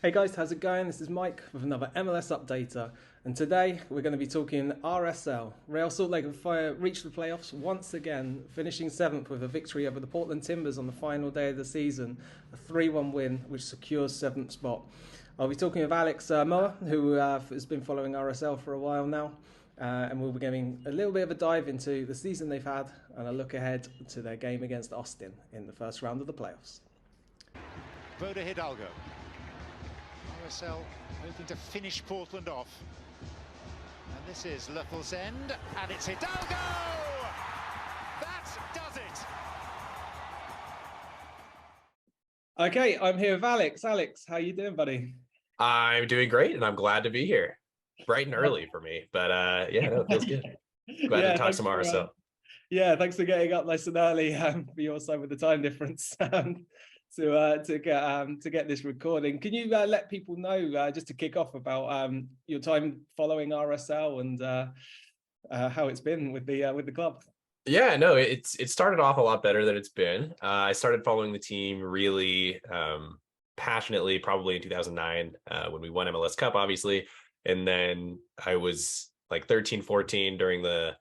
Hey guys, how's it going? This is Mike with another MLS updater, and today we're going to be talking RSL. Real Salt Lake Fire reached the playoffs once again, finishing seventh with a victory over the Portland Timbers on the final day of the season, a 3-1 win which secures seventh spot. I'll be talking with Alex Moa, who has been following RSL for a while now, and we'll be giving a little bit of a dive into the season they've had and a look ahead to their game against Austin in the first round of the playoffs. Voda Hidalgo. RSL hoping to finish Portland off. And this is Leffel's end, and it's Hidalgo! That does it! Okay, I'm here with Alex. Alex, how you doing, buddy? I'm doing great, and I'm glad to be here. Bright and early for me, but yeah, no, it feels good. Glad to talk some RSL. Thanks for getting up nice and early for your side with the time difference to get this recording. Can you let people know just to kick off about your time following RSL and how it's been with the club? Yeah, no, it started off a lot better than it's been. I started following the team really passionately probably in 2009 when we won MLS Cup, obviously, and then I was like 13, 14 during the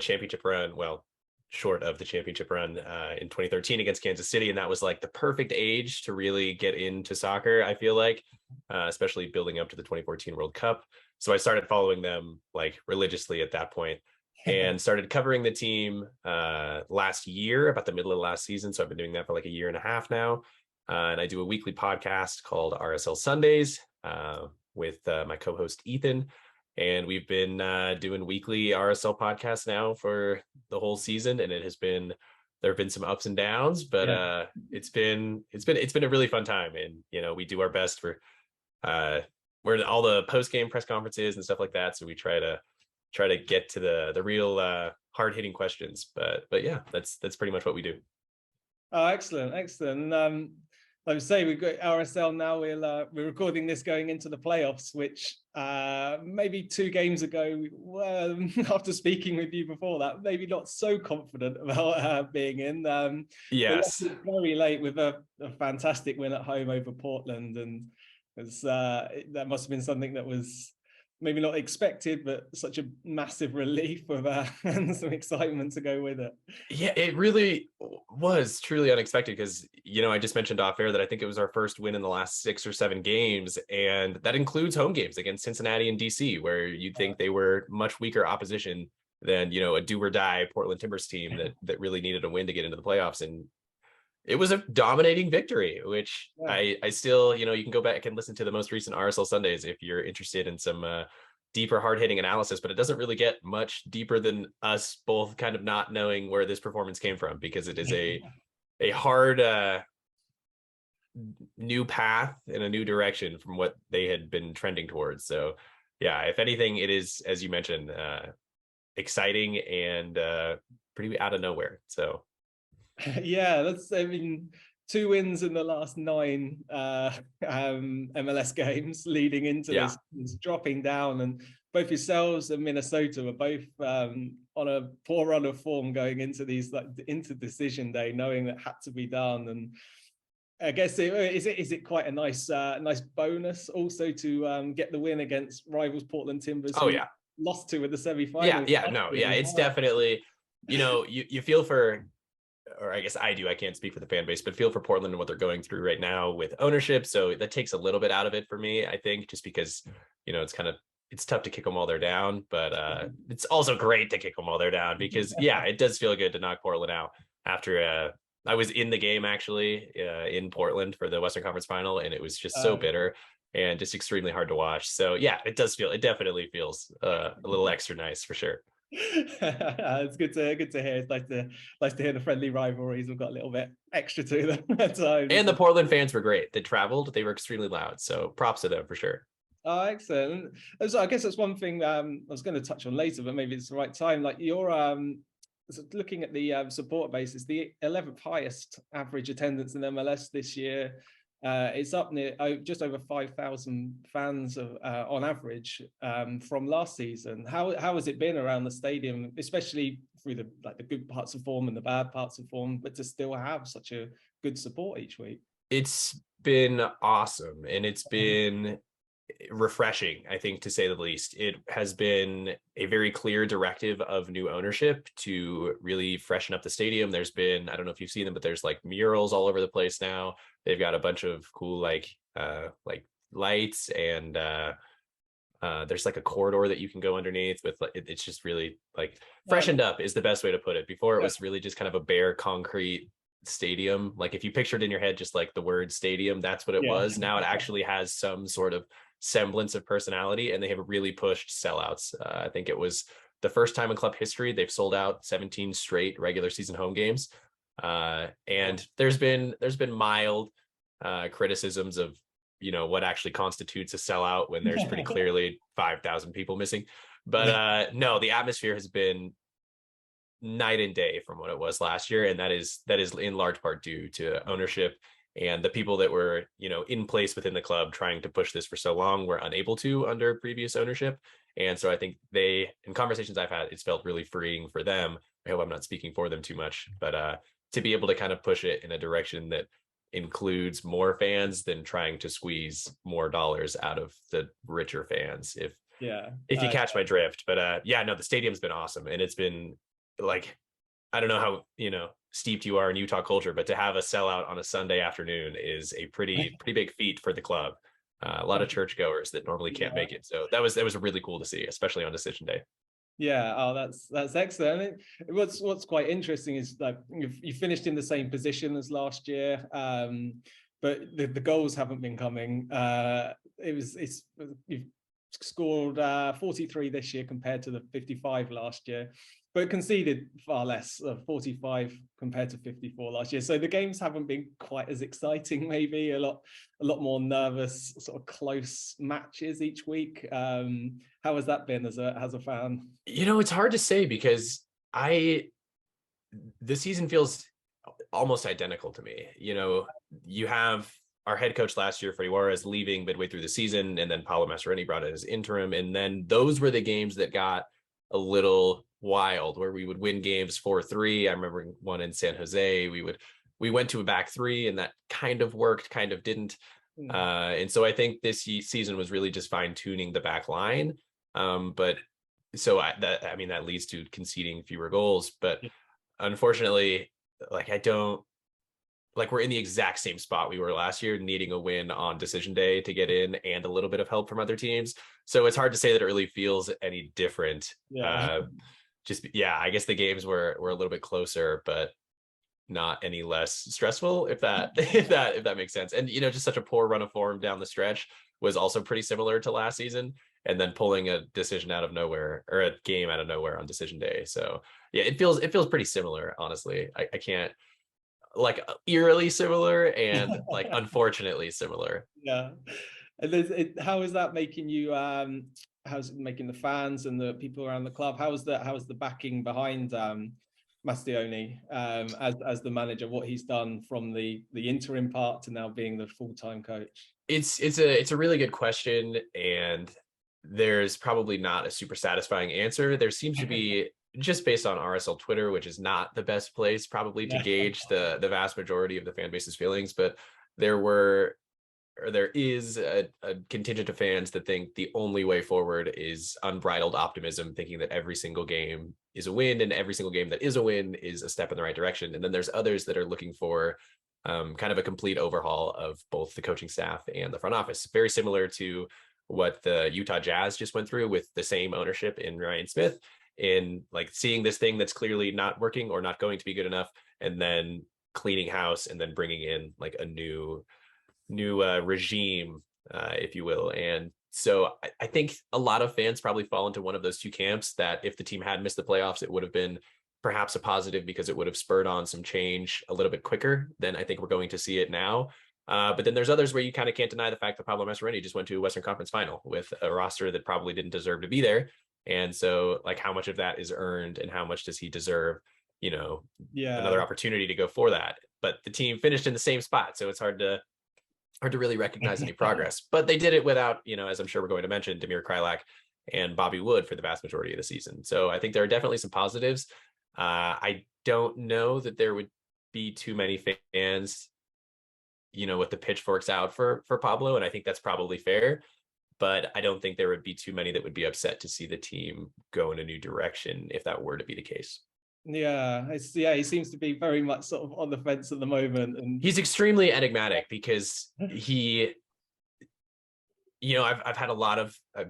championship run. Well, short of the championship run in 2013 against Kansas City, and that was like the perfect age to really get into soccer, I feel like, especially building up to the 2014 World Cup. So I started following them like religiously at that point and started covering the team last year, about the middle of last season. So I've been doing that for like a year and a half now, and I do a weekly podcast called RSL Sundays with my co-host Ethan. And we've been doing weekly RSL podcasts now for the whole season, and there have been some ups and downs, but it's been a really fun time. And we do our best for we're all the post game press conferences and stuff like that. So we try to get to the real hard hitting questions. But yeah, that's pretty much what we do. Oh, excellent. Like I say, we've got RSL now. We're recording this going into the playoffs, which maybe 2 games ago, after speaking with you before that, maybe not so confident about being in. Yes, very late with a fantastic win at home over Portland, and that must have been something that was maybe not expected, but such a massive relief with and some excitement to go with it. Yeah, it really was truly unexpected because, I just mentioned off air that I think it was our first win in the last 6 or 7 games. And that includes home games against Cincinnati and DC, where you'd think they were much weaker opposition than, a do or die Portland Timbers team that really needed a win to get into the playoffs. And it was a dominating victory, which I still, you can go back and listen to the most recent RSL Sundays if you're interested in some deeper, hard-hitting analysis, but it doesn't really get much deeper than us both kind of not knowing where this performance came from, because it is a hard new path in a new direction from what they had been trending towards. So yeah, if anything, it is, as you mentioned, exciting and pretty out of nowhere. So yeah, 2 wins in the last 9 MLS games leading into this dropping down, and both yourselves and Minnesota were both on a poor run of form going into these into decision day, knowing that had to be done. And I guess is it quite a nice bonus also to get the win against rivals Portland Timbers? Oh yeah, lost to in the semifinals. It's definitely, you feel for, or I guess I do, I can't speak for the fan base, but feel for Portland and what they're going through right now with ownership. So that takes a little bit out of it for me, I think, just because, it's tough to kick them while they're down, but it's also great to kick them while they're down, because it does feel good to knock Portland out after I was in the game actually in Portland for the Western Conference final, and it was just so bitter and just extremely hard to watch. So yeah, it definitely feels a little extra nice for sure. It's good to hear. It's nice to hear the friendly rivalries have got a little bit extra to them at times. And the Portland fans were great. They traveled. They were extremely loud. So props to them for sure. Oh, excellent. So I guess that's one thing I was going to touch on later, but maybe it's the right time. Like you're looking at the support base, it's the 11th highest average attendance in MLS this year. It's up near just over 5,000 fans on average from last season. How has it been around the stadium, especially through the good parts of form and the bad parts of form, but to still have such a good support each week? It's been awesome, and it's been refreshing, I think, to say the least. It has been a very clear directive of new ownership to really freshen up the stadium. There's been, I don't know if you've seen them, but there's like murals all over the place now. They've got a bunch of cool like lights, and there's like a corridor that you can go underneath with, like, it's just really like freshened up is the best way to put it. Before, it was really just kind of a bare concrete stadium. Like if you pictured in your head just like the word stadium, that's what it was. Now it actually has some sort of semblance of personality, and they have really pushed sellouts. I think it was the first time in club history they've sold out 17 straight regular season home games. And there's been mild criticisms of, you know, what actually constitutes a sellout when there's pretty clearly 5,000 people missing. But no, the atmosphere has been night and day from what it was last year, and that is in large part due to ownership, and the people that were, you know, in place within the club trying to push this for so long were unable to under previous ownership. And so I think they, in conversations I've had, it's felt really freeing for them. I hope I'm not speaking for them too much, but to be able to kind of push it in a direction that includes more fans than trying to squeeze more dollars out of the richer fans, if you catch my drift. But yeah, no, the stadium's been awesome, and it's been like, I don't know how, you know, steeped you are in Utah culture, but to have a sellout on a Sunday afternoon is a pretty big feat for the club. A lot of churchgoers that normally can't make it, so that was really cool to see, especially on decision day. Yeah, oh, that's excellent. I mean, what's quite interesting is that you finished in the same position as last year, but the goals haven't been coming. You've scored 43 this year compared to the 55 last year, but conceded far less, 45 compared to 54 last year. So the games haven't been quite as exciting, maybe a lot more nervous, sort of close matches each week. How has that been as a fan? You know, it's hard to say because the season feels almost identical to me. You know, you have our head coach last year, Freddie Juarez, leaving midway through the season, and then Paulo Mastroeni brought in as interim. And then those were the games that got a little wild, where we would win games 4-3. I remember one in San Jose. We went to a back three, and that kind of worked, kind of didn't. And so I think this season was really just fine tuning the back line. But so that leads to conceding fewer goals. But unfortunately, like, we're in the exact same spot we were last year, needing a win on decision day to get in and a little bit of help from other teams. So it's hard to say that it really feels any different. I guess the games were a little bit closer, but not any less stressful, if that makes sense. And, you know, just such a poor run of form down the stretch was also pretty similar to last season, and then pulling a decision out of nowhere, or a game out of nowhere on decision day. So yeah, it feels pretty similar, honestly. I can't, like, eerily similar and like unfortunately similar. Yeah. And how is that making you? How's it making the fans and the people around the club? How's the backing behind Mastioni as the manager? What he's done from the interim part to now being the full-time coach? It's a really good question, and there's probably not a super satisfying answer. There seems to be, just based on RSL Twitter, which is not the best place probably to gauge the vast majority of the fan base's feelings, but there is a contingent of fans that think the only way forward is unbridled optimism, thinking that every single game is a win, and every single game that is a win is a step in the right direction. And then there's others that are looking for kind of a complete overhaul of both the coaching staff and the front office, very similar to what the Utah Jazz just went through with the same ownership in Ryan Smith, in like seeing this thing that's clearly not working or not going to be good enough, and then cleaning house, and then bringing in like a new regime, if you will. And so I think a lot of fans probably fall into one of those two camps, that if the team had missed the playoffs, it would have been perhaps a positive because it would have spurred on some change a little bit quicker than I think we're going to see it now. But then there's others where you kind of can't deny the fact that Pablo Mastroeni just went to a Western Conference final with a roster that probably didn't deserve to be there. And so, like, how much of that is earned, and how much does he deserve, you know, another opportunity to go for that? But the team finished in the same spot, so it's hard to really recognize any progress. But they did it without, you know, as I'm sure we're going to mention, Damir Kreilach and Bobby Wood for the vast majority of the season. So I think there are definitely some positives. I don't know that there would be too many fans, with the pitchforks out for Pablo, and I think that's probably fair. But I don't think there would be too many that would be upset to see the team go in a new direction if that were to be the case. Yeah, he seems to be very much sort of on the fence at the moment, and he's extremely enigmatic because I've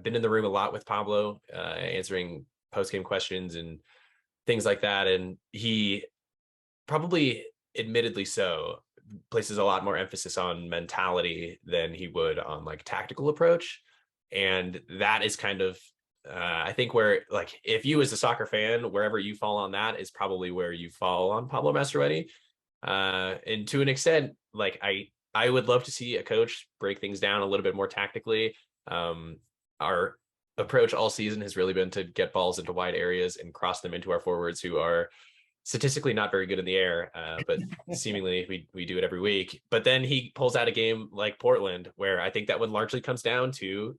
been in the room a lot with Pablo, answering post-game questions and things like that, and he probably, admittedly so, places a lot more emphasis on mentality than he would on like tactical approach. And that is kind of I think where, like, if you as a soccer fan, wherever you fall on that is probably where you fall on Pablo Mastroeni. And to an extent, like, I would love to see a coach break things down a little bit more tactically. Our approach all season has really been to get balls into wide areas and cross them into our forwards, who are statistically not very good in the air, but seemingly we do it every week. But then he pulls out a game like Portland, where I think that one largely comes down to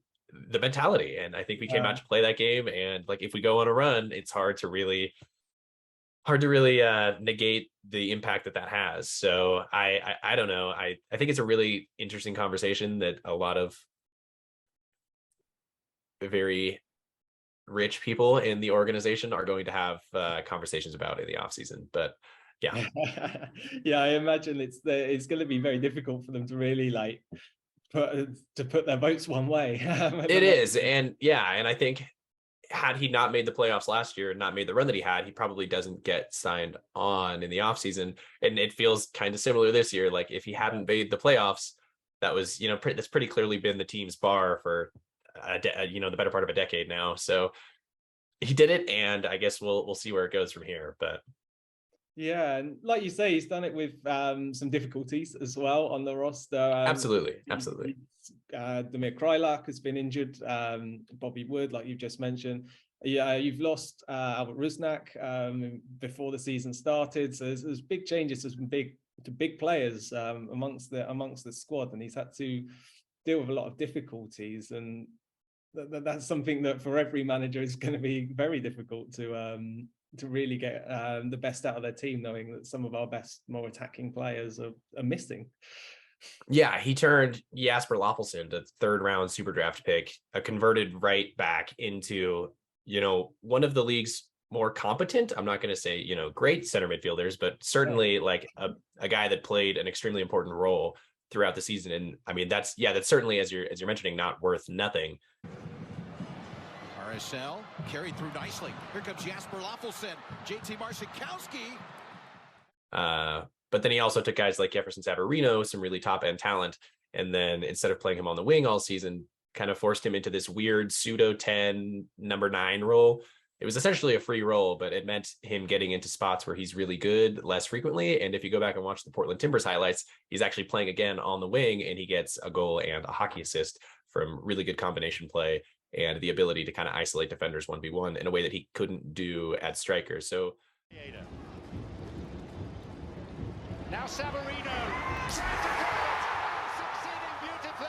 the mentality. And I think we came out to play that game. And like, if we go on a run, it's hard to really negate the impact that has. So I don't know. I think it's a really interesting conversation that a lot of very rich people in the organization are going to have conversations about in the off season. But yeah. Yeah, I imagine it's going to be very difficult for them to really like put their votes one way. It is. And yeah, and I think had he not made the playoffs last year and not made the run that he had, he probably doesn't get signed on in the offseason. And it feels kind of similar this year. Like, if he hadn't made the playoffs, that was, that's pretty clearly been the team's bar for the better part of a decade now. So he did it, and I guess we'll see where it goes from here. But yeah, and like you say, he's done it with some difficulties as well on the roster. Absolutely. Damir Kreilach has been injured. Bobby Wood, like you've just mentioned. Yeah, you've lost Albert Rusnak before the season started. So there's big changes. There's been big players amongst the squad, and he's had to deal with a lot of difficulties. And that's something that for every manager is going to be very difficult to really get the best out of their team, knowing that some of our best, more attacking players are missing. Yeah, he turned Jasper Lofelson, the third-round super draft pick, a converted right back, into, one of the league's more competent, I'm not going to say, great center midfielders, but certainly like a guy that played an extremely important role throughout the season. And I mean, that's certainly, as you're mentioning, not worth nothing. RSL carried through nicely. Here comes Jasper Lofelson, JT Marcinkowski. But then he also took guys like Jefferson Savarino, some really top end talent, and then instead of playing him on the wing all season, kind of forced him into this weird pseudo 10 number 9 role. It was essentially a free role, but it meant him getting into spots where he's really good less frequently. And if you go back and watch the Portland Timbers highlights, he's actually playing again on the wing, and he gets a goal and a hockey assist from really good combination play and the ability to kind of isolate defenders 1v1 in a way that he couldn't do at striker. So now Savarino succeeding beautifully.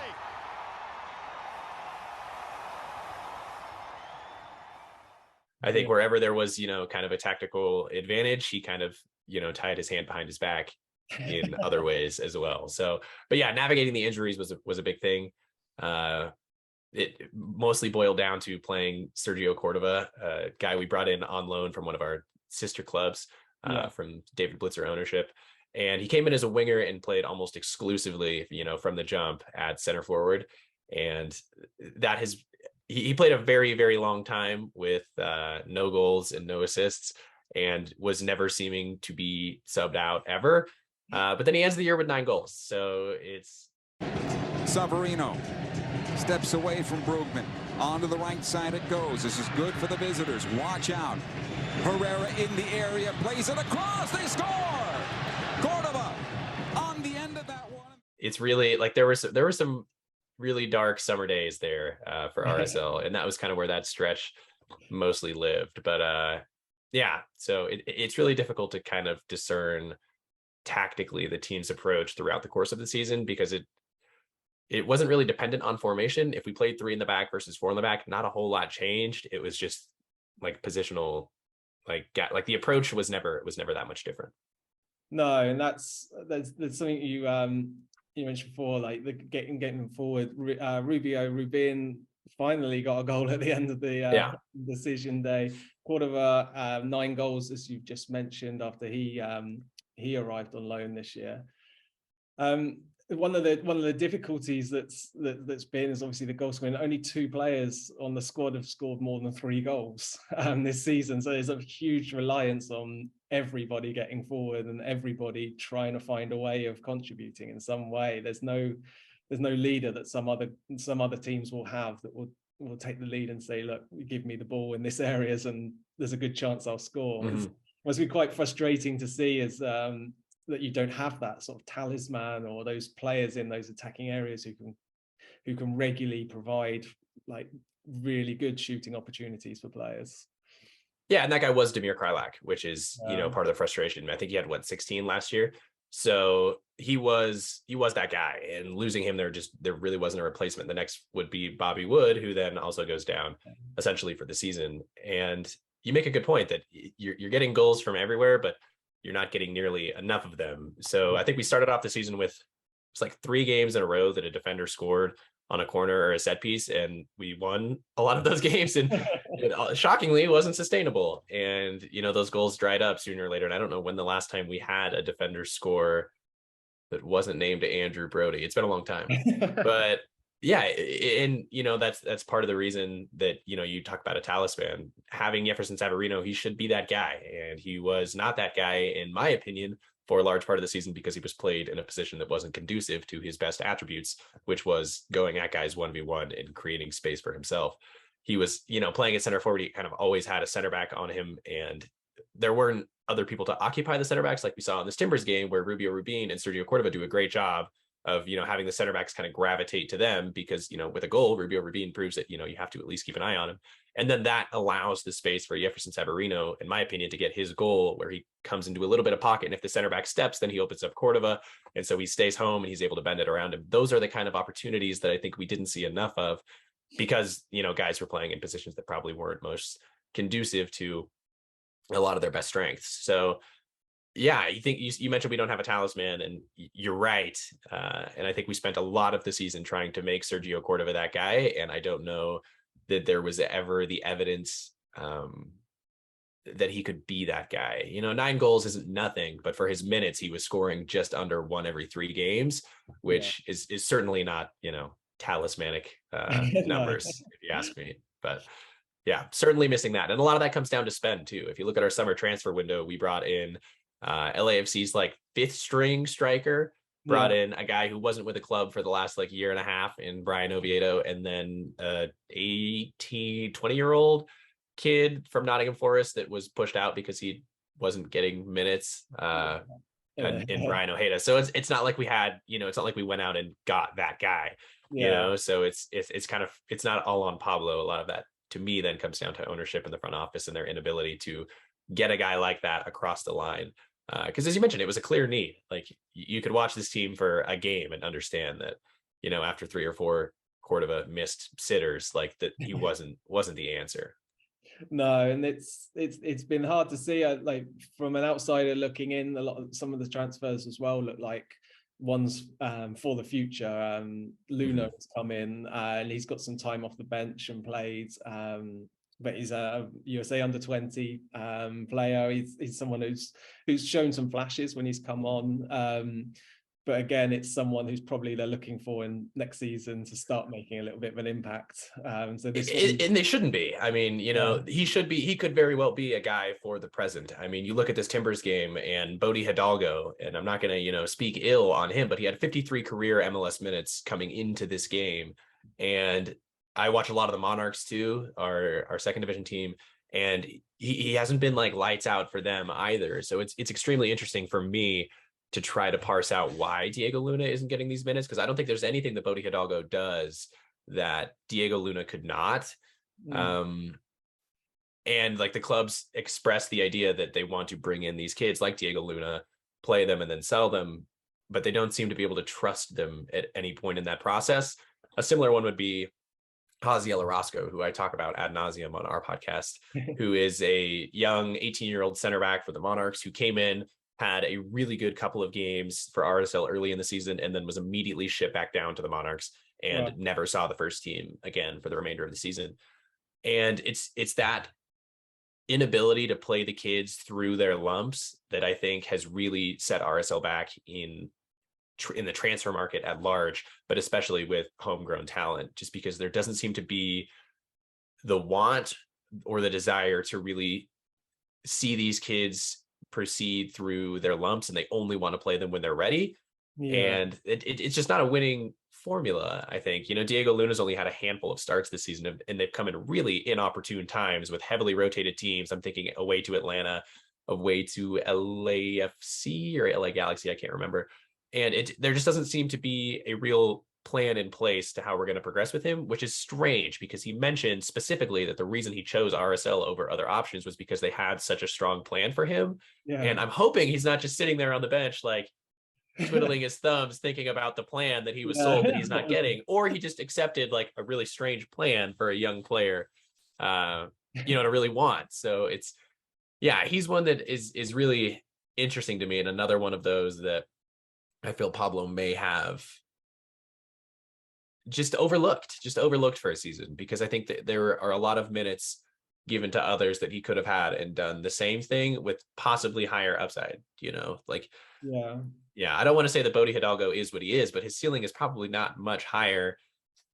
I think wherever there was, kind of a tactical advantage, he kind of, tied his hand behind his back in other ways as well. So, but yeah, navigating the injuries was a big thing. It mostly boiled down to playing Sergio Cordova, a guy we brought in on loan from one of our sister clubs, from David Blitzer ownership. And he came in as a winger and played almost exclusively, from the jump at center forward. And he played a very, very long time with no goals and no assists, and was never seeming to be subbed out ever. But then he ends the year with 9 goals. So it's Savarino steps away from Brugman. Onto the right side it goes. This is good for the visitors. Watch out. Herrera in the area, plays it across. They score! Cordova on the end of that one. It's really like there were some really dark summer days there for RSL, and that was kind of where that stretch mostly lived. But yeah, so it's really difficult to kind of discern tactically the team's approach throughout the course of the season, because it wasn't really dependent on formation. If we played 3 in the back versus 4 in the back, not a whole lot changed. It was just like positional, like the approach was never that much different. No, and that's something you you mentioned before, like getting them forward. Rubin finally got a goal at the end of the decision day. Cordova, 9 goals, as you've just mentioned, after he arrived on loan this year. One of the difficulties that's been is obviously the goal scoring. Only 2 players on the squad have scored more than 3 goals this season. So there's a huge reliance on everybody getting forward and everybody trying to find a way of contributing in some way. There's no leader that some other teams will have that will take the lead and say, look, give me the ball in this areas and there's a good chance I'll score. Mm-hmm. It must be quite frustrating to see as that you don't have that sort of talisman or those players in those attacking areas who can regularly provide like really good shooting opportunities for players. Yeah, and that guy was Damir Krylak, which is part of the frustration. I think he had 16 last year, so he was that guy. And losing him, there really wasn't a replacement. The next would be Bobby Wood, who then also goes down essentially for the season. And you make a good point that you're getting goals from everywhere, but you're not getting nearly enough of them. So I think we started off the season with it's like 3 games in a row that a defender scored on a corner or a set piece, and we won a lot of those games, and it, shockingly, it wasn't sustainable. And those goals dried up sooner or later. And I don't know when the last time we had a defender score that wasn't named Andrew Brody. It's been a long time, but yeah, and that's part of the reason that you talk about a talisman. Having Jefferson Savarino, he should be that guy, and he was not that guy in my opinion for a large part of the season because he was played in a position that wasn't conducive to his best attributes, which was going at guys 1v1 and creating space for himself. He was playing at center forward. He kind of always had a center back on him, and there weren't other people to occupy the center backs like we saw in this Timbers game where Rubio Rubin and Sergio Cordova do a great job of having the center backs kind of gravitate to them because with a goal, Rubio Rubin proves that you have to at least keep an eye on him, and then that allows the space for Jefferson Savarino, in my opinion, to get his goal where he comes into a little bit of pocket, and if the center back steps, then he opens up Cordova, and so he stays home and he's able to bend it around him. Those are the kind of opportunities that I think we didn't see enough of because guys were playing in positions that probably weren't most conducive to a lot of their best strengths. So yeah, you think you mentioned we don't have a talisman, and you're right. And I think we spent a lot of the season trying to make Sergio Cordova that guy. And I don't know that there was ever the evidence that he could be that guy. 9 goals isn't nothing, but for his minutes, he was scoring just under 1 every 3 games, which is certainly not, talismanic numbers, if you ask me. But yeah, certainly missing that. And a lot of that comes down to spend too. If you look at our summer transfer window, we brought in LAFC's like 5th string striker, brought in a guy who wasn't with the club for the last year and a half in Brian Oviedo, and then 20-year-old kid from Nottingham Forest that was pushed out because he wasn't getting minutes in Brian Ojeda. So it's not like we had, it's not like we went out and got that guy, so it's kind of, it's not all on Pablo. A lot of that to me then comes down to ownership in the front office and their inability to get a guy like that across the line. Because as you mentioned, it was a clear need. Like you could watch this team for a game and understand that, after 3 or 4 Cordova missed sitters, like that he wasn't the answer. No, and it's been hard to see. Like from an outsider looking in, some of the transfers as well look like ones for the future. Luna's come in and he's got some time off the bench and played. But he's a USA under 20 player. He's someone who's shown some flashes when he's come on. But again, it's someone who's probably they're looking for in next season to start making a little bit of an impact. And they shouldn't be. I mean, he could very well be a guy for the present. I mean, you look at this Timbers game and Bodie Hidalgo, and I'm not going to, speak ill on him, but he had 53 career MLS minutes coming into this game. And I watch a lot of the Monarchs too, our second division team, and he hasn't been like lights out for them either. So it's extremely interesting for me to try to parse out why Diego Luna isn't getting these minutes, because I don't think there's anything that Bodie Hidalgo does that Diego Luna could not. And like the clubs express the idea that they want to bring in these kids like Diego Luna, play them and then sell them, but they don't seem to be able to trust them at any point in that process. A similar one would be Pazil Orozco, who I talk about ad nauseum on our podcast, who is a young 18-year-old center back for the Monarchs who came in, had a really good couple of games for RSL early in the season, and then was immediately shipped back down to the Monarchs and never saw the first team again for the remainder of the season. And it's that inability to play the kids through their lumps that I think has really set RSL back in the transfer market at large, but especially with homegrown talent, just because there doesn't seem to be the want or the desire to really see these kids proceed through their lumps, and they only want to play them when they're ready. And it's just not a winning formula, I think. Diego Luna's only had a handful of starts this season, and they've come in really inopportune times with heavily rotated teams. I'm thinking away to Atlanta, away to LAFC or LA Galaxy, I can't remember. And there just doesn't seem to be a real plan in place to how we're going to progress with him, which is strange because he mentioned specifically that the reason he chose RSL over other options was because they had such a strong plan for him. And I'm hoping he's not just sitting there on the bench, like twiddling his thumbs, thinking about the plan that he was sold that he's not getting, or he just accepted like a really strange plan for a young player, to really want. So he's one that is really interesting to me. And another one of those that I feel Pablo may have just overlooked for a season, because I think that there are a lot of minutes given to others that he could have had and done the same thing with possibly higher upside, I don't want to say that Bodhi Hidalgo is what he is, but his ceiling is probably not much higher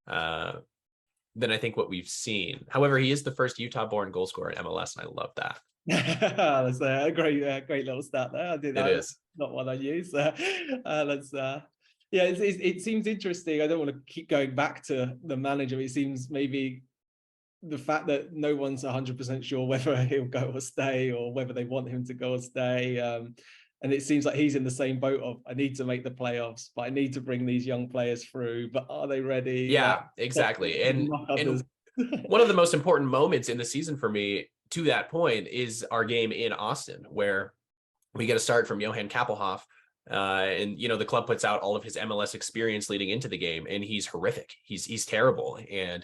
than I think what we've seen. However, he is the first Utah-born goal scorer in MLS, and I love that. That's a great little stat there. It is not one I use. It seems interesting. I don't want to keep going back to the manager. It seems maybe the fact that no one's 100% sure whether he'll go or stay, or whether they want him to go or stay. And it seems like he's in the same boat of, I need to make the playoffs, but I need to bring these young players through, but are they ready? Yeah, exactly. And one of the most important moments in the season for me to that point is our game in Austin, where we get a start from Johan Kappelhoff. And the club puts out all of his MLS experience leading into the game, and he's horrific. He's terrible. And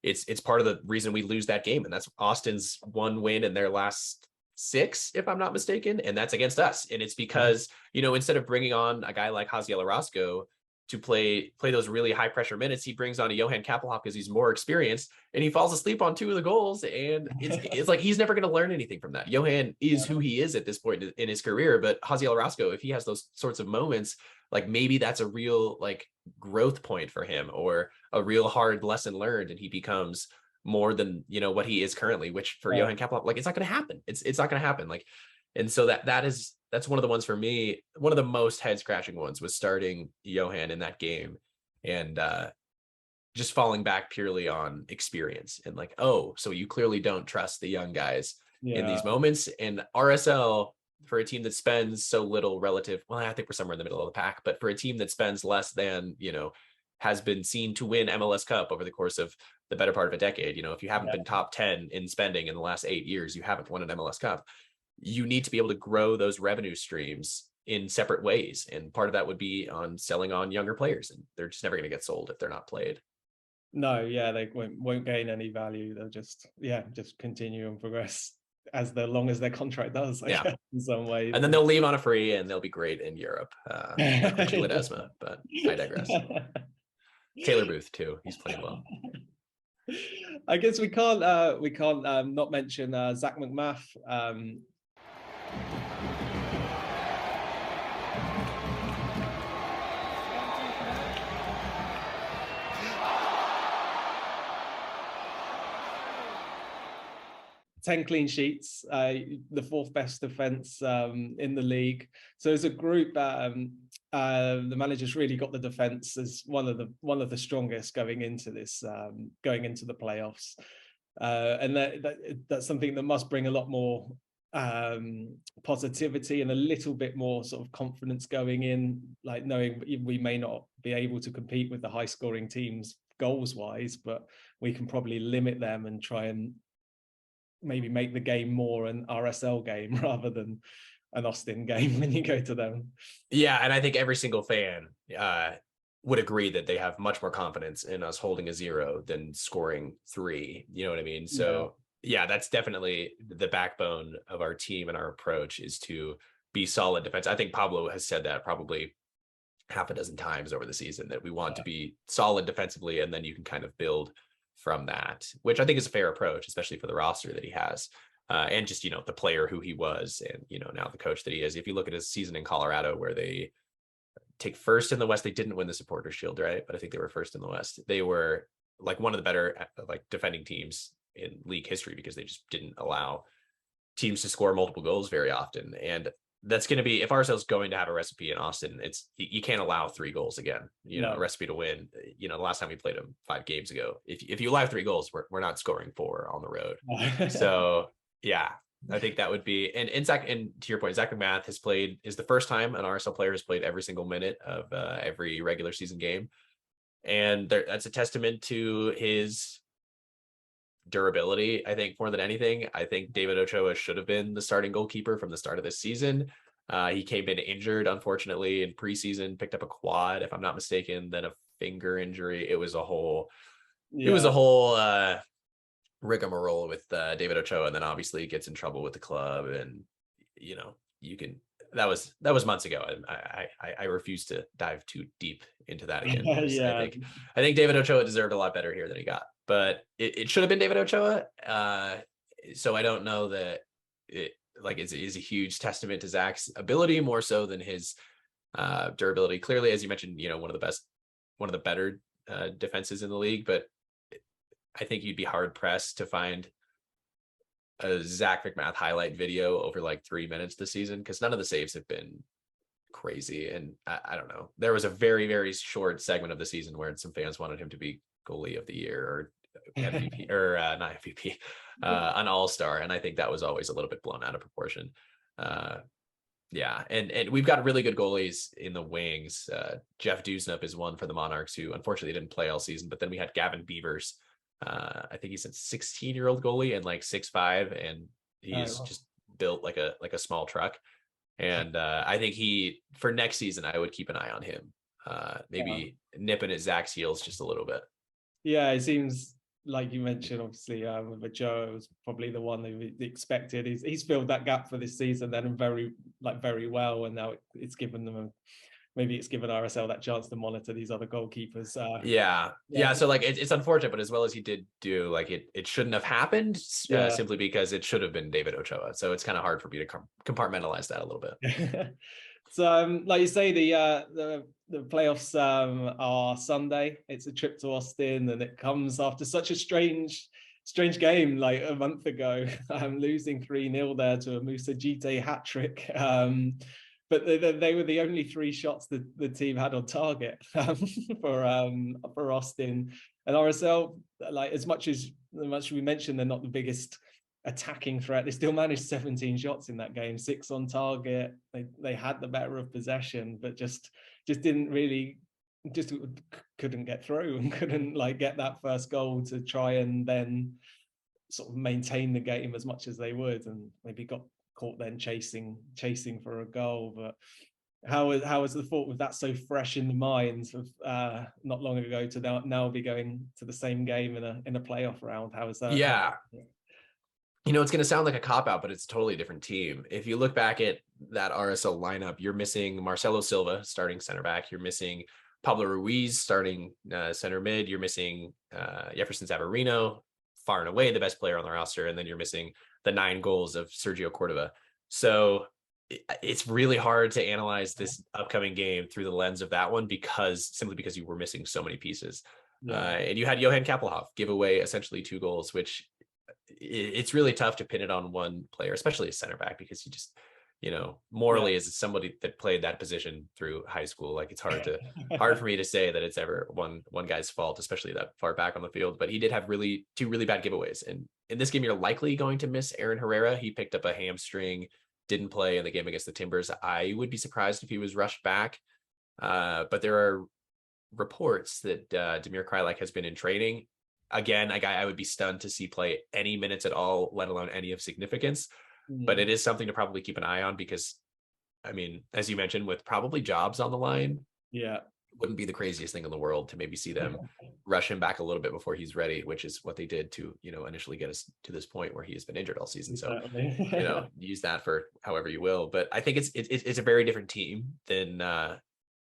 it's part of the reason we lose that game. And that's Austin's one win in their last 6, if I'm not mistaken. And that's against us. And it's because, instead of bringing on a guy like Pazil Orozco to play those really high pressure minutes, he brings on a Johan Kappelhoff because he's more experienced, and he falls asleep on 2 of the goals. And it's like, he's never going to learn anything from that. Johan is who he is at this point in his career, but Pazil Orozco, if he has those sorts of moments, like maybe that's a real like growth point for him, or a real hard lesson learned, and he becomes more than, what he is currently, which for Johan Kappelhoff, like, it's not going to happen. It's not going to happen. Like, and so that's one of the ones for me. One of the most head scratching ones was starting Johan in that game, and just falling back purely on experience, and like, oh, so you clearly don't trust the young guys in these moments. And RSL, for a team that spends so little relative, well, I think we're somewhere in the middle of the pack, but for a team that spends less than, has been seen to win MLS Cup over the course of the better part of a decade. If you haven't been top 10 in spending in the last 8 years, you haven't won an MLS Cup. You need to be able to grow those revenue streams in separate ways. And part of that would be on selling on younger players, and they're just never going to get sold if they're not played. No, they won't gain any value. They'll just continue and progress as long as their contract does, I guess, in some ways. And then they'll leave on a free, and they'll be great in Europe. Ledesma, but I digress. Taylor Booth too. He's playing well. I guess we can't not mention Zach McMath. Ten clean sheets, the 4th best defense in the league. So as a group, the manager's really got the defense as one of the strongest going into the playoffs, and that's something that must bring a lot more positivity and a little bit more sort of confidence going in, like knowing we may not be able to compete with the high scoring teams goals wise, but we can probably limit them and try and maybe make the game more an RSL game rather than an Austin game when you go to them. Yeah, and I think every single fan would agree that they have much more confidence in us holding a 0 than scoring 3. You know what I mean? So yeah, that's definitely the backbone of our team, and our approach is to be solid defense. I think Pablo has said that probably half a dozen times over the season, that we want to be solid defensively, and then you can kind of build from that, which I think is a fair approach, especially for the roster that he has. And just, the player who he was, and, now the coach that he is. If you look at his season in Colorado, where they take first in the West, they didn't win the Supporters Shield, right? But I think they were first in the West. They were like one of the better defending teams in league history, because they just didn't allow teams to score multiple goals very often. And that's going to be, if RSL is going to have a recipe in Austin, it's, you can't allow 3 goals again, a recipe to win. The last time we played them 5 games ago, if you allow 3 goals, we're not scoring 4 on the road. So yeah, I think that would be, and Zach, and to your point, Zach McMath is the first time an RSL player has played every single minute of every regular season game. And that's a testament to his durability. I think more than anything, I think David Ochoa should have been the starting goalkeeper from the start of this season. He came in injured, unfortunately, in preseason, picked up a quad, if I'm not mistaken, then a finger injury. It was a whole rigmarole with David Ochoa, and then obviously gets in trouble with the club, and that was months ago. And I refuse to dive too deep into that again. I think David Ochoa deserved a lot better here than he got, but it should have been David Ochoa. So I don't know that it is a huge testament to Zach's ability, more so than his durability. Clearly, as you mentioned, one of the better defenses in the league, but I think you'd be hard pressed to find a Zach McMath highlight video over 3 minutes this season, because none of the saves have been crazy. And I don't know, there was a very, very short segment of the season where some fans wanted him to be goalie of the year or MVP or not MVP, an all-star. And I think that was always a little bit blown out of proportion. Yeah. And we've got really good goalies in the wings. Jeff Dusnup is one for the Monarchs, who unfortunately didn't play all season, but then we had Gavin Beavers. I think he's a 16-year-old goalie and 6'5", and he's just built like a small truck. And I think for next season, I would keep an eye on him, maybe nipping at Zach's heels just a little bit. Yeah, it seems like you mentioned, obviously, with Joe, was probably the one that we expected. He's filled that gap for this season then very well, and now it's given them maybe it's given RSL that chance to monitor these other goalkeepers. Yeah. So it's unfortunate, but as well as he did do, it shouldn't have happened simply because it should have been David Ochoa. So it's kind of hard for me to compartmentalize that a little bit. So like you say, the playoffs are Sunday. It's a trip to Austin, and it comes after such a strange game a month ago, losing 3-0 there to a Musa Jite hat trick. But they were the only 3 shots that the team had on target for Austin. And RSL, as much as we mentioned, they're not the biggest attacking threat. They still managed 17 shots in that game, 6 on target. They had the better of possession, but just didn't really, just couldn't get through and couldn't get that first goal to try and then sort of maintain the game as much as they would, and maybe got caught then chasing for a goal. But how is the thought with that so fresh in the minds of not long ago to now be going to the same game in a playoff round? How is that? Yeah. It's going to sound like a cop-out, but it's a totally different team. If you look back at that RSL lineup, you're missing Marcelo Silva starting center back. You're missing Pablo Ruiz starting center mid. You're missing Jefferson Savarino, far and away the best player on the roster. And then you're missing the 9 goals of Sergio Cordova. So it's really hard to analyze this upcoming game through the lens of that one, simply because you were missing so many pieces. And you had Johan Kappelhoff give away essentially 2 goals, which it's really tough to pin it on one player, especially a center back, because you just, morally as somebody that played that position through high school, it's hard for me to say that it's ever one guy's fault, especially that far back on the field. But he did have 2 really bad giveaways. And in this game, you're likely going to miss Aaron Herrera. He picked up a hamstring, didn't play in the game against the Timbers. I would be surprised if he was rushed back. But there are reports that Damir Kreilach has been in training. Again, a guy I would be stunned to see play any minutes at all, let alone any of significance. But it is something to probably keep an eye on, because, as you mentioned, with probably jobs on the line, wouldn't be the craziest thing in the world to maybe see them rush him back a little bit before he's ready, which is what they did to, initially get us to this point where he has been injured all season. So, use that for however you will. But I think it's a very different team than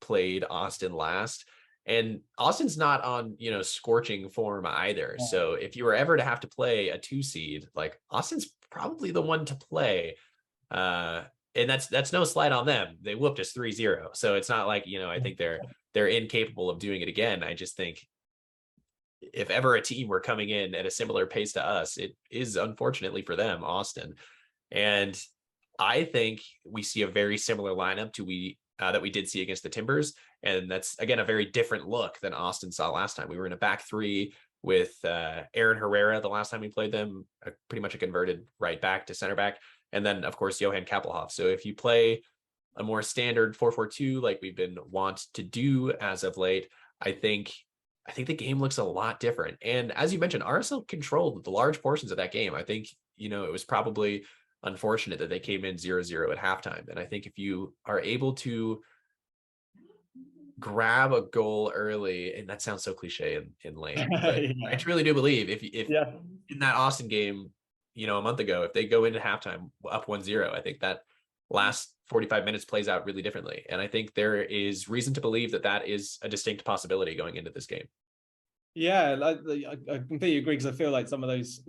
played Austin last. And Austin's not on, scorching form either. Yeah. So if you were ever to have to play a 2 seed, like Austin's probably the one to play. And that's no slight on them. They whooped us 3-0. So it's not like, I think they're incapable of doing it again. I just think if ever a team were coming in at a similar pace to us, it is unfortunately for them, Austin. And I think we see a very similar lineup to that we did see against the Timbers. And that's, again, a very different look than Austin saw last time. We were in a back three with Aaron Herrera the last time we played them, pretty much a converted right back to center back. And then, of course, Johan Kappelhoff. So if you play a more standard 4-4-2 like we've been wont to do as of late, I think the game looks a lot different. And as you mentioned, RSL controlled the large portions of that game. I think, it was probably unfortunate that they came in 0-0 at halftime. And I think if you are able to grab a goal early, and that sounds so cliche and lame, but Yeah. I truly do believe if in that Austin game, a month ago, if they go into halftime up 1-0, I think that last 45 minutes plays out really differently. And I think there is reason to believe that is a distinct possibility going into this game. Yeah, I completely agree, because I feel like some of those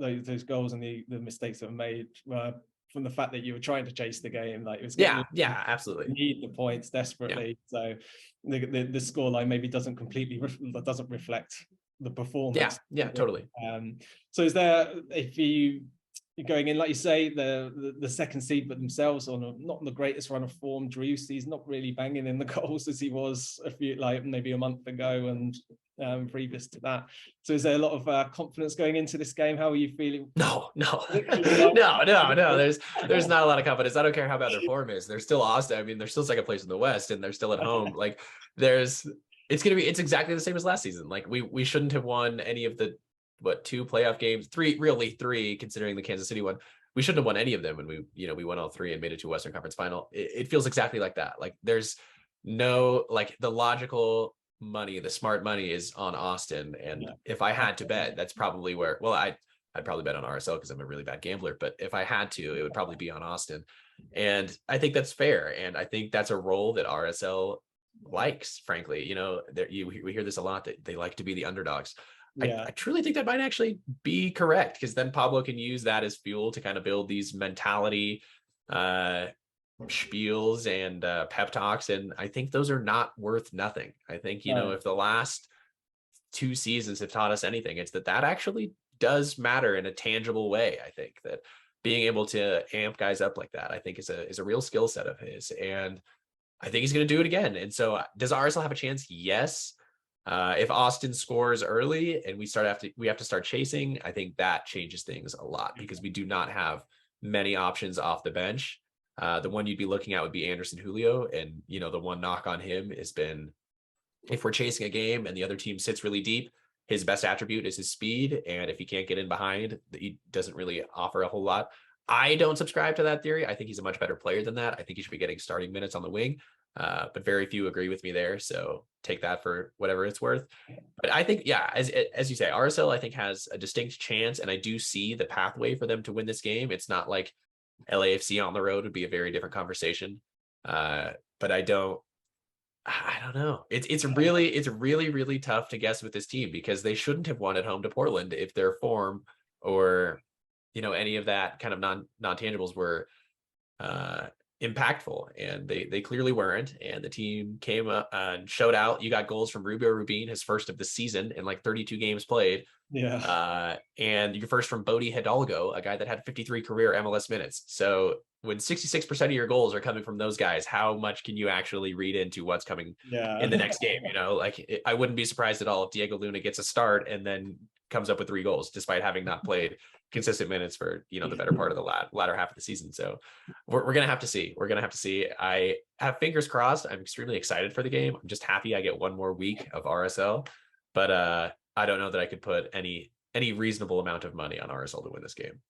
goals and the mistakes that were made were from the fact that you were trying to chase the game. Like it was absolutely need the points desperately. Yeah. So the scoreline maybe doesn't completely doesn't reflect the performance. Yeah, totally. So is there, if you're going in, like you say, the second seed, but themselves on not the greatest run of form. Driussi's not really banging in the goals as he was maybe a month ago and previous to that. So is there a lot of confidence going into this game? How are you feeling? No. There's not a lot of confidence. I don't care how bad their form is. They're still Austin. I mean, they're still second place in the West, and they're still at home. Like it's exactly the same as last season. Like we shouldn't have won any of the 2 playoff games, 3 considering the Kansas City one. We shouldn't have won any of them when we won all 3 and made it to a Western Conference final. It feels exactly like that. Like there's no, like, the logical money, the smart money is on Austin. And if I had to bet, that's probably where, I'd probably bet on RSL because I'm a really bad gambler, but if I had to, it would probably be on Austin. And I think that's fair. And I think that's a role that RSL likes, frankly. We hear this a lot, that they like to be the underdogs. I truly think that might actually be correct, because then Pablo can use that as fuel to kind of build these mentality spiels and pep talks. And I think those are not worth nothing. I think, if the last 2 seasons have taught us anything, it's that actually does matter in a tangible way. I think that being able to amp guys up like that, I think is a real skill set of his. And I think he's going to do it again. And so does RSL have a chance? Yes. If Austin scores early and we have to start chasing, I think that changes things a lot, because we do not have many options off the bench. The one you'd be looking at would be Anderson Julio. And, the one knock on him has been, if we're chasing a game and the other team sits really deep, his best attribute is his speed. And if he can't get in behind, he doesn't really offer a whole lot. I don't subscribe to that theory. I think he's a much better player than that. I think he should be getting starting minutes on the wing. But very few agree with me there. So take that for whatever it's worth. But I think, as you say, RSL, I think, has a distinct chance. And I do see the pathway for them to win this game. It's not like LAFC on the road would be a very different conversation. But I don't know. It's really, really tough to guess with this team, because they shouldn't have won at home to Portland if their form or, any of that kind of non-tangibles were impactful, and they clearly weren't. And the team came up and showed out. You got goals from Rubio Rubin, his first of the season in like 32 games played. And your first from Bodie Hidalgo, a guy that had 53 career MLS minutes. So when 66% of your goals are coming from those guys, how much can you actually read into what's coming in the next game? I wouldn't be surprised at all if Diego Luna gets a start and then comes up with 3 goals, despite having not played consistent minutes for, the better part of the latter half of the season. So we're going to have to see. I have fingers crossed. I'm extremely excited for the game. I'm just happy I get one more week of RSL, but I don't know that I could put any reasonable amount of money on RSL to win this game.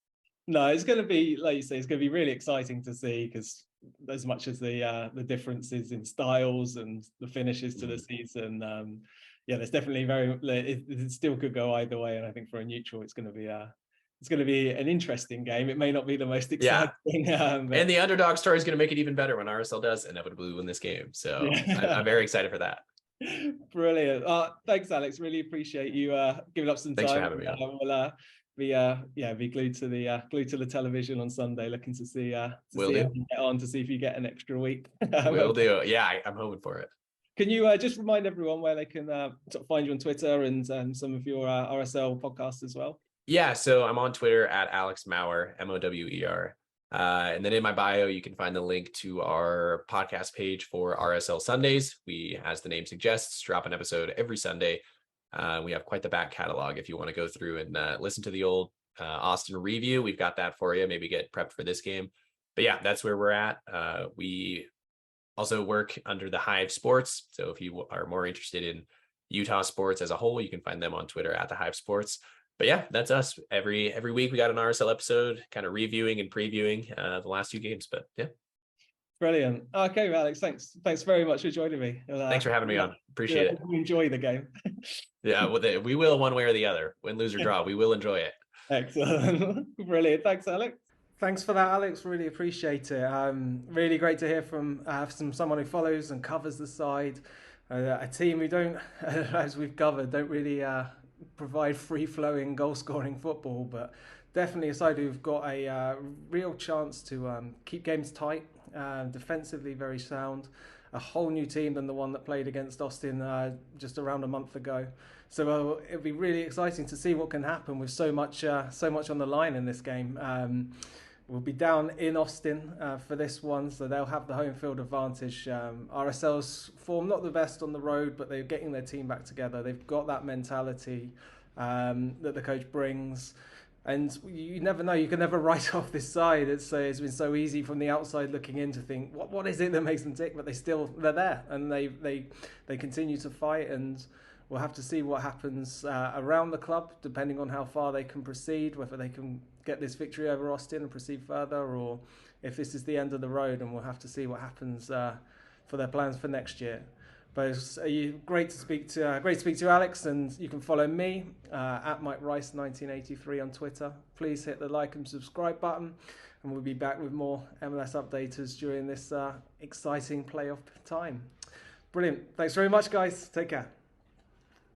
No, it's going to be, like you say, it's going to be really exciting to see, because as much as the differences in styles and the finishes to the season. Yeah, there's definitely it still could go either way, and I think for a neutral, it's going to be an interesting game. It may not be the most exciting, but... and the underdog story is going to make it even better when RSL does inevitably win this game. So I'm very excited for that. Brilliant. Thanks, Alex. Really appreciate you giving up some time. Thanks for having me on. We'll be glued to the television on Sunday, looking to see how you get on, to see if you get an extra week. Will do. Yeah, I'm hoping for it. Can you just remind everyone where they can sort of find you on Twitter and some of your RSL podcasts as well? Yeah, so I'm on Twitter at Alex Maurer, Mower. And then in my bio, you can find the link to our podcast page for RSL Sundays. We, as the name suggests, drop an episode every Sunday. We have quite the back catalog if you want to go through and listen to the old Austin review. We've got that for you. Maybe get prepped for this game. But yeah, that's where we're at. We also work under the Hive Sports. So if you are more interested in Utah sports as a whole, you can find them on Twitter at the Hive Sports. But yeah, that's us. Every week we got an RSL episode, kind of reviewing and previewing the last 2 games. But yeah. Brilliant. Okay, Alex, thanks very much for joining me. Thanks for having me on. Appreciate it. Enjoy the game. Yeah, well, we will, one way or the other. Win, lose, or draw. We will enjoy it. Excellent. Brilliant. Thanks, Alex. Thanks for that, Alex. Really appreciate it. Really great to hear from someone who follows and covers the side. A team who don't, as we've covered, don't really provide free-flowing, goal-scoring football, but definitely a side who've got a real chance to keep games tight, defensively very sound. A whole new team than the one that played against Austin just around a month ago. So it'll be really exciting to see what can happen with so much on the line in this game. We'll be down in Austin for this one, so they'll have the home field advantage. RSL's form not the best on the road, but they're getting their team back together. They've got that mentality that the coach brings. And you never know. You can never write off this side. It's been so easy from the outside looking in to think, what is it that makes them tick? But they're there, and they continue to fight. And we'll have to see what happens around the club, depending on how far they can proceed, whether they can get this victory over Austin and proceed further, or if this is the end of the road. And we'll have to see what happens for their plans for next year. But it's great to speak to Alex, and you can follow me at Mike Rice 1983 on Twitter. Please hit the like and subscribe button, and we'll be back with more MLS updaters during this exciting playoff time. Brilliant. Thanks very much, guys. Take care.